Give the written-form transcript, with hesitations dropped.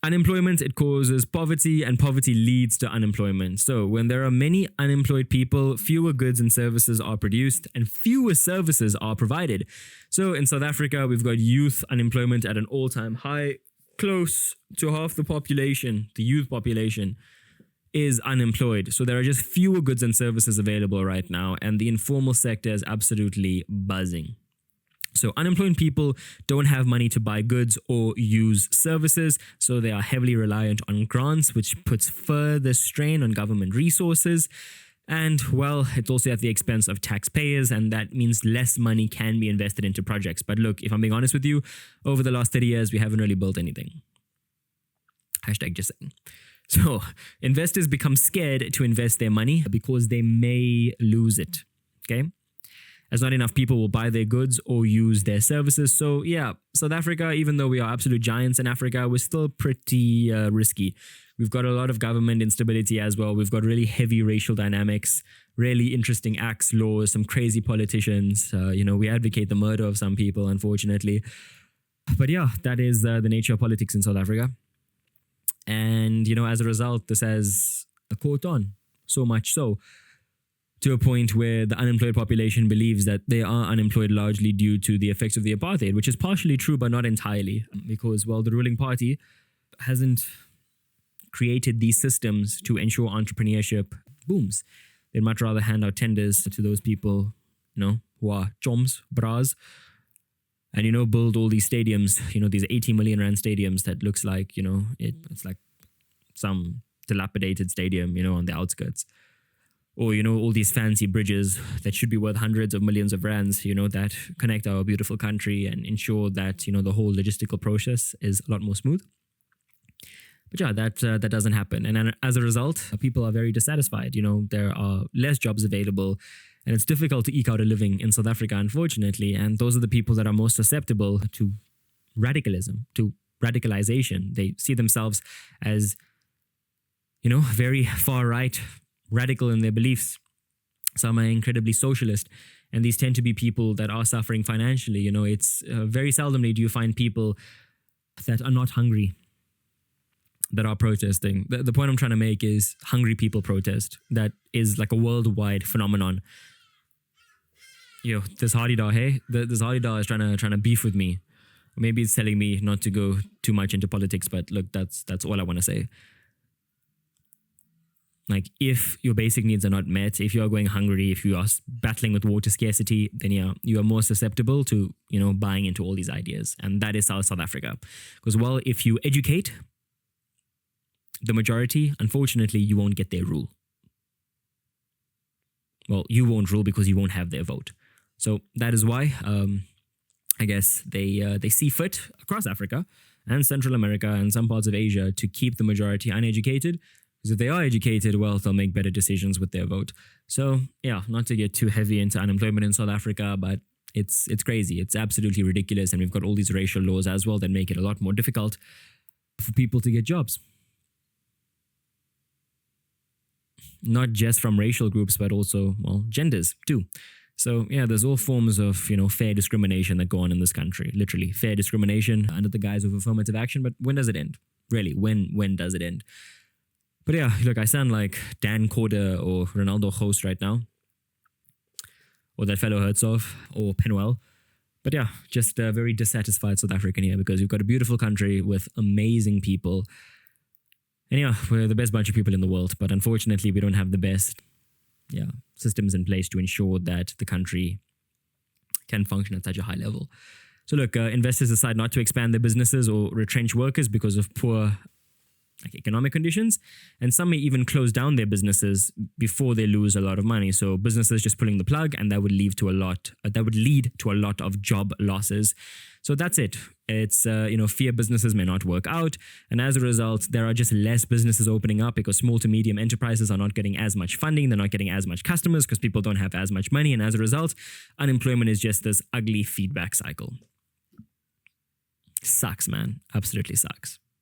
Unemployment, it causes poverty, and poverty leads to unemployment. So when there are many unemployed people, fewer goods and services are produced and fewer services are provided. So in South Africa, we've got youth unemployment at an all-time high. Close to half the population, the youth population, is unemployed. So there are just fewer goods and services available right now, and the informal sector is absolutely buzzing. So unemployed people don't have money to buy goods or use services, so they are heavily reliant on grants, which puts further strain on government resources. And, well, it's also at the expense of taxpayers, and that means less money can be invested into projects. But look, if I'm being honest with you, over the last 30 years, we haven't really built anything. Hashtag just saying. So investors become scared to invest their money because they may lose it, okay? As not enough people will buy their goods or use their services. So yeah, South Africa, even though we are absolute giants in Africa, we're still pretty risky. We've got a lot of government instability as well. We've got really heavy racial dynamics, really interesting acts, laws, some crazy politicians. We advocate the murder of some people, unfortunately. But yeah, that is the nature of politics in South Africa. And, as a result, this has caught on so much so, to a point where the unemployed population believes that they are unemployed largely due to the effects of the apartheid, which is partially true, but not entirely, because, well, the ruling party hasn't created these systems to ensure entrepreneurship booms. They'd much rather hand out tenders to those people, who are choms, bras, and, build all these stadiums, these 80 million rand stadiums that looks like, it's like some dilapidated stadium, on the outskirts. Or, all these fancy bridges that should be worth hundreds of millions of rands, that connect our beautiful country and ensure that, the whole logistical process is a lot more smooth. But yeah, that doesn't happen. And as a result, people are very dissatisfied. There are less jobs available, and it's difficult to eke out a living in South Africa, unfortunately. And those are the people that are most susceptible to radicalism, to radicalization. They see themselves as, very far right, radical in their beliefs. Some are incredibly socialist, and these tend to be people that are suffering financially. It's very seldomly do you find people that are not hungry that are protesting. The point I'm trying to make is hungry people protest. That is like a worldwide phenomenon. This Hardida, hey, this Hardida is trying to beef with me. Maybe it's telling me not to go too much into politics, but look, that's all I want to say. Like, if your basic needs are not met, if you are going hungry, if you are battling with water scarcity, then yeah, you are more susceptible to, buying into all these ideas. And that is South Africa. Because, well, if you educate the majority, unfortunately, you won't get their rule. Well, you won't rule because you won't have their vote. So that is why, I guess, they see fit across Africa and Central America and some parts of Asia to keep the majority uneducated. Because if they are educated, well, they'll make better decisions with their vote. So yeah, not to get too heavy into unemployment in South Africa, but it's crazy. It's absolutely ridiculous. And we've got all these racial laws as well that make it a lot more difficult for people to get jobs. Not just from racial groups, but also, well, genders too. So yeah, there's all forms of, fair discrimination that go on in this country. Literally, fair discrimination under the guise of affirmative action. But when does it end? Really, when does it end? But yeah, look, I sound like Dan Corder or Ronaldo Host right now. Or that fellow Herzog or Penuel. But yeah, just a very dissatisfied South African here because we've got a beautiful country with amazing people. And yeah, we're the best bunch of people in the world. But unfortunately, we don't have the best systems in place to ensure that the country can function at such a high level. So look, investors decide not to expand their businesses or retrench workers because of poor economic conditions, and some may even close down their businesses before they lose a lot of money. So businesses just pulling the plug, and that would lead to a lot of job losses. So that's it. It's fear businesses may not work out, and as a result, there are just less businesses opening up because small to medium enterprises are not getting as much funding. They're not getting as much customers because people don't have as much money, and as a result, unemployment is just this ugly feedback cycle. Sucks, man. Absolutely sucks.